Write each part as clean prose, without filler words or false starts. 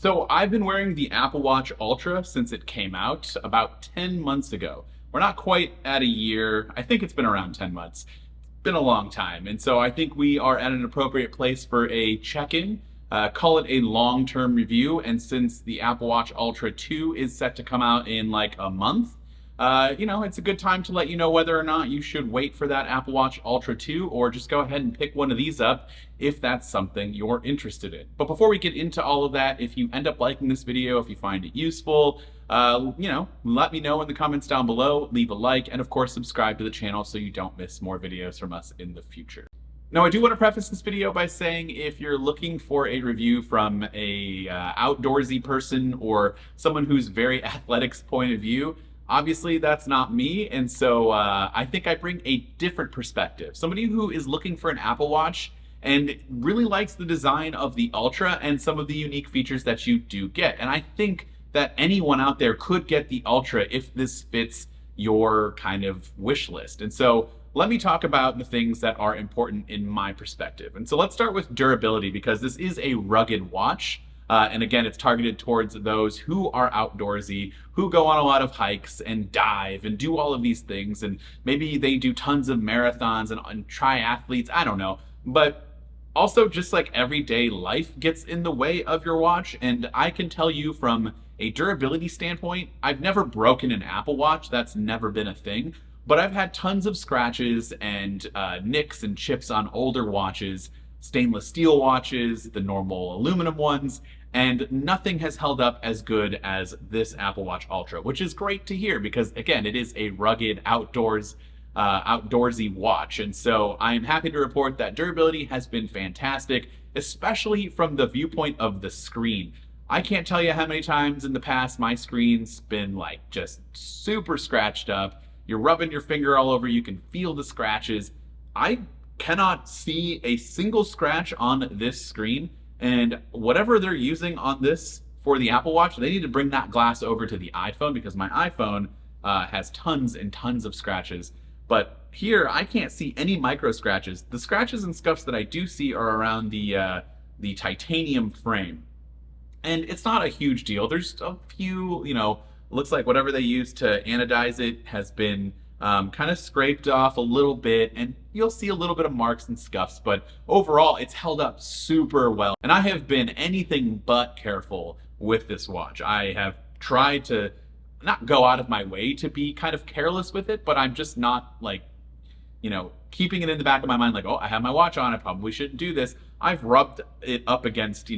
So I've been wearing the Apple Watch Ultra since it came out about 10 months ago. We're not quite at a year. I think it's been around 10 months. It's been a long time. And so I think we are at an appropriate place for a check-in. Call it a long-term review. And since the Apple Watch Ultra 2 is set to come out in like a month, it's a good time to let you know whether or not you should wait for that Apple Watch Ultra 2 or just go ahead and pick one of these up if that's something you're interested in. But before we get into all of that, if you end up liking this video, if you find it useful, let me know in the comments down below, leave a like, and of course subscribe to the channel so you don't miss more videos from us in the future. Now, I do want to preface this video by saying if you're looking for a review from a outdoorsy person or someone who's very athletics point of view, obviously that's not me, and so I think I bring a different perspective. Somebody who is looking for an Apple Watch and really likes the design of the Ultra and some of the unique features that you do get. And I think that anyone out there could get the Ultra if this fits your kind of wish list. And so let me talk about the things that are important in my perspective. And so let's start with durability, because this is a rugged watch. And again, it's targeted towards those who are outdoorsy, who go on a lot of hikes and dive and do all of these things. And maybe they do tons of marathons and triathletes, I don't know. But also just like everyday life gets in the way of your watch. And I can tell you from a durability standpoint, I've never broken an Apple Watch. That's never been a thing. But I've had tons of scratches and nicks and chips on older watches, stainless steel watches, the normal aluminum ones, and nothing has held up as good as this Apple Watch Ultra, which is great to hear because, again, it is a rugged outdoorsy watch. And so I'm happy to report that durability has been fantastic, especially from the viewpoint of the screen. I can't tell you how many times in the past my screen's been like just super scratched up. You're rubbing your finger all over, you can feel the scratches. I cannot see a single scratch on this screen, and whatever they're using on this for the Apple Watch, they need to bring that glass over to the iPhone, because my iPhone has tons and tons of scratches. But here, I can't see any micro scratches. The scratches and scuffs that I do see are around the titanium frame. And it's not a huge deal. There's a few, looks like whatever they use to anodize it has been kind of scraped off a little bit, and you'll see a little bit of marks and scuffs, but overall it's held up super well. And I have been anything but careful with this watch. I have tried to not go out of my way to be kind of careless with it, but I'm just not like, keeping it in the back of my mind like, oh, I have my watch on, I probably shouldn't do this. I've rubbed it up against,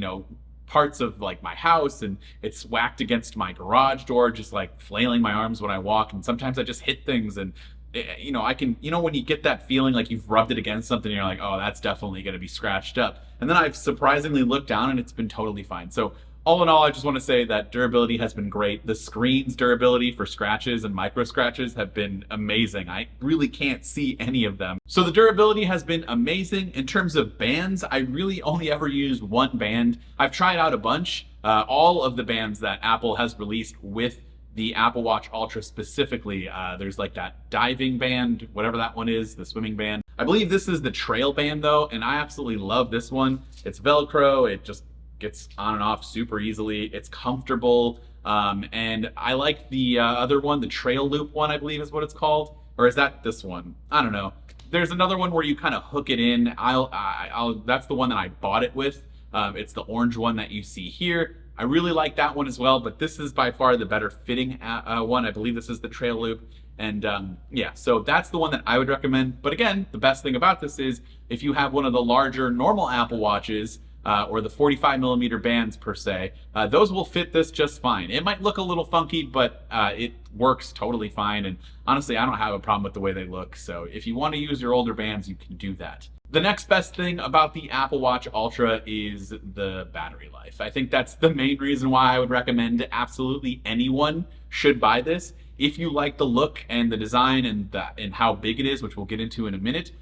parts of like my house, and it's whacked against my garage door, just like flailing my arms when I walk, and sometimes I just hit things, and I can, when you get that feeling like you've rubbed it against something, you're like, oh, that's definitely going to be scratched up, and then I've surprisingly looked down and it's been totally fine. So all in all, I just want to say that durability has been great. The screen's durability for scratches and micro scratches have been amazing. I really can't see any of them. So the durability has been amazing. In terms of bands, I really only ever used one band. I've tried out a bunch. All of the bands that Apple has released with the Apple Watch Ultra specifically, there's like that diving band, whatever that one is, the swimming band. I believe this is the trail band though, and I absolutely love this one. It's Velcro, it just gets on and off super easily. It's comfortable. And I like the other one, the trail loop one, I believe is what it's called. Or is that this one? I don't know. There's another one where you kind of hook it in. That's the one that I bought it with. It's the orange one that you see here. I really like that one as well, but this is by far the better fitting one. I believe this is the trail loop. And yeah, so that's the one that I would recommend. But again, the best thing about this is if you have one of the larger normal Apple Watches, or the 45mm bands per se, those will fit this just fine. It might look a little funky, but it works totally fine. And honestly, I don't have a problem with the way they look. So if you want to use your older bands, you can do that. The next best thing about the Apple Watch Ultra is the battery life. I think that's the main reason why I would recommend absolutely anyone should buy this. If you like the look and the design and how big it is, which we'll get into in a minute,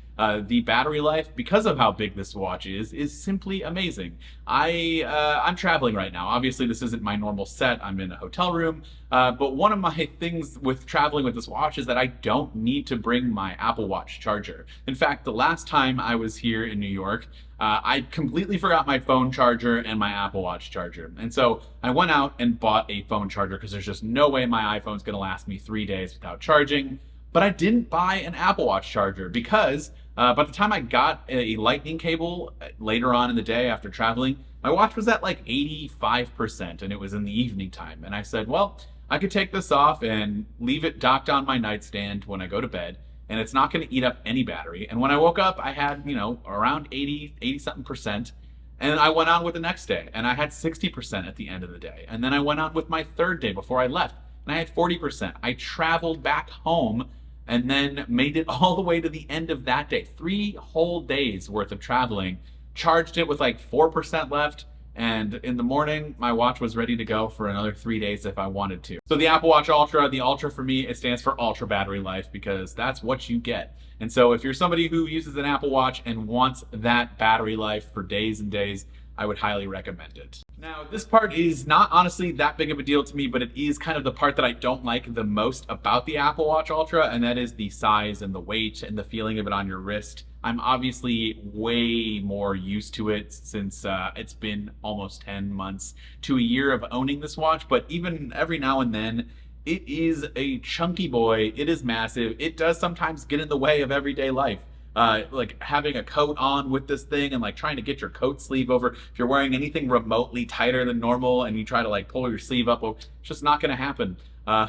the battery life, because of how big this watch is simply amazing. I'm traveling right now. Obviously, this isn't my normal set. I'm in a hotel room. But one of my things with traveling with this watch is that I don't need to bring my Apple Watch charger. In fact, the last time I was here in New York, I completely forgot my phone charger and my Apple Watch charger. And so I went out and bought a phone charger because there's just no way my iPhone's going to last me 3 days without charging. But I didn't buy an Apple Watch charger because by the time I got a lightning cable later on in the day after traveling, my watch was at like 85% and it was in the evening time. And I said, well, I could take this off and leave it docked on my nightstand when I go to bed, and it's not going to eat up any battery. And when I woke up, I had, around 80 something percent. And I went on with the next day and I had 60% at the end of the day. And then I went on with my third day before I left and I had 40%. I traveled back home and then made it all the way to the end of that day. 3 whole days worth of traveling, charged it with like 4% left. And in the morning, my watch was ready to go for another 3 days if I wanted to. So the Apple Watch Ultra, the Ultra for me, it stands for ultra battery life because that's what you get. And so if you're somebody who uses an Apple Watch and wants that battery life for days and days, I would highly recommend it. Now, this part is not honestly that big of a deal to me, but it is kind of the part that I don't like the most about the Apple Watch Ultra, and that is the size and the weight and the feeling of it on your wrist. I'm obviously way more used to it since it's been almost 10 months to a year of owning this watch, but even every now and then, it is a chunky boy, it is massive, it does sometimes get in the way of everyday life. Like having a coat on with this thing and like trying to get your coat sleeve over. If you're wearing anything remotely tighter than normal and you try to like pull your sleeve up, well, it's just not going to happen.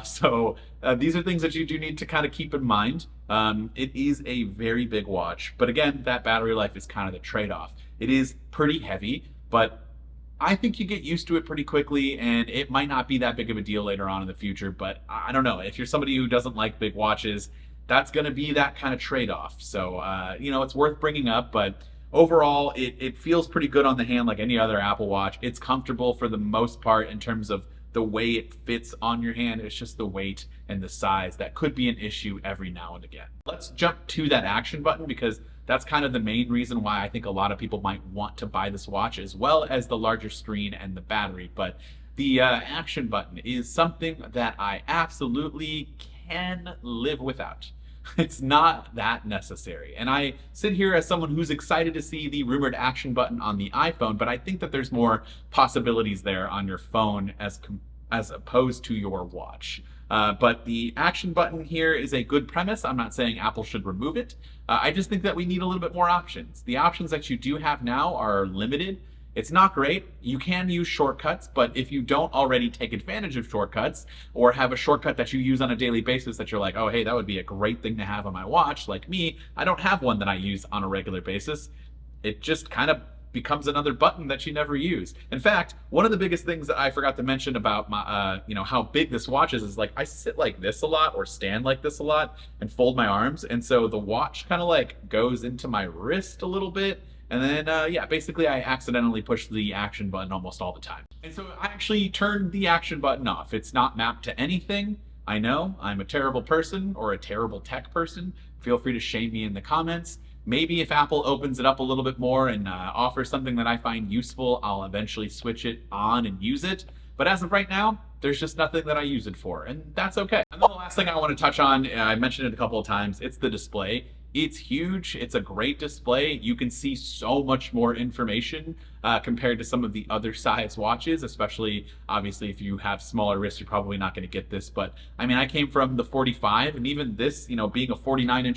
So these are things that you do need to kind of keep in mind. It is a very big watch, but again, that battery life is kind of the trade-off. It is pretty heavy, but I think you get used to it pretty quickly, and it might not be that big of a deal later on in the future, but I don't know. If you're somebody who doesn't like big watches, that's going to be that kind of trade-off. So, it's worth bringing up, but overall, it feels pretty good on the hand like any other Apple Watch. It's comfortable for the most part in terms of the way it fits on your hand. It's just the weight and the size that could be an issue every now and again. Let's jump to that action button because that's kind of the main reason why I think a lot of people might want to buy this watch, as well as the larger screen and the battery. But the action button is something that I absolutely can live without. It's not that necessary. And I sit here as someone who's excited to see the rumored action button on the iPhone, but I think that there's more possibilities there on your phone as opposed to your watch. But the action button here is a good premise. I'm not saying Apple should remove it. I just think that we need a little bit more options. The options that you do have now are limited. It's not great. You can use shortcuts, but if you don't already take advantage of shortcuts or have a shortcut that you use on a daily basis that you're like, oh, hey, that would be a great thing to have on my watch, like me, I don't have one that I use on a regular basis. It just kind of becomes another button that you never use. In fact, one of the biggest things that I forgot to mention about my, how big this watch is like I sit like this a lot or stand like this a lot and fold my arms. And so the watch kind of like goes into my wrist a little bit. And then, basically I accidentally push the action button almost all the time. And so I actually turned the action button off. It's not mapped to anything. I know I'm a terrible person or a terrible tech person. Feel free to shame me in the comments. Maybe if Apple opens it up a little bit more and offers something that I find useful, I'll eventually switch it on and use it. But as of right now, there's just nothing that I use it for, and that's okay. And then the last thing I want to touch on, I mentioned it a couple of times, it's the display. It's huge. It's a great display. You can see so much more information compared to some of the other size watches, especially obviously if you have smaller wrists, you're probably not going to get this. But I mean, I came from the 45, and even this, being a 49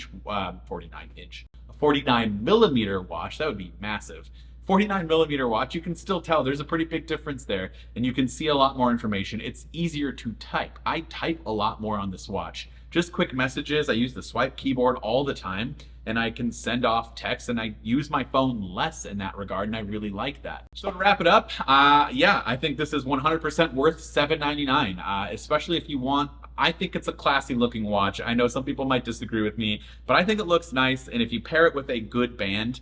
millimeter watch, that would be massive. 49 millimeter watch, you can still tell there's a pretty big difference there, and you can see a lot more information. It's easier to type. I type a lot more on this watch. Just quick messages. I use the swipe keyboard all the time, and I can send off text, and I use my phone less in that regard, and I really like that. So to wrap it up, I think this is 100% worth $799, especially if you want. I think it's a classy looking watch. I know some people might disagree with me, but I think it looks nice, and if you pair it with a good band,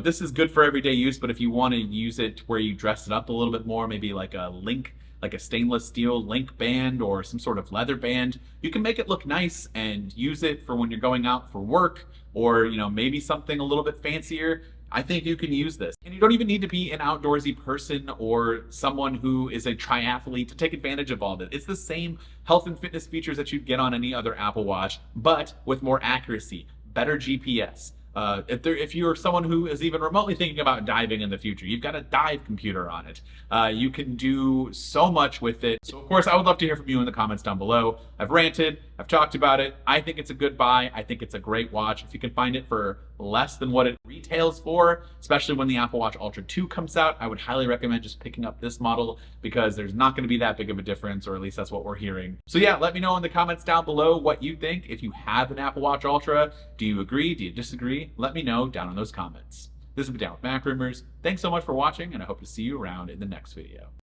this is good for everyday use, but if you want to use it where you dress it up a little bit more, maybe like a stainless steel link band or some sort of leather band, you can make it look nice and use it for when you're going out for work or, maybe something a little bit fancier. I think you can use this. And you don't even need to be an outdoorsy person or someone who is a triathlete to take advantage of all of it. It's the same health and fitness features that you'd get on any other Apple Watch, but with more accuracy, better GPS, If you're someone who is even remotely thinking about diving in the future, you've got a dive computer on it. You can do so much with it. So of course, I would love to hear from you in the comments down below. I've ranted, I've talked about it. I think it's a good buy. I think it's a great watch. If you can find it for less than what it retails for, especially when the Apple Watch Ultra 2 comes out, I would highly recommend just picking up this model because there's not going to be that big of a difference, or at least that's what we're hearing. So yeah, let me know in the comments down below what you think. If you have an Apple Watch Ultra, do you agree? Do you disagree? Let me know down in those comments. This has been Down with Mac Rumors. Thanks so much for watching, and I hope to see you around in the next video.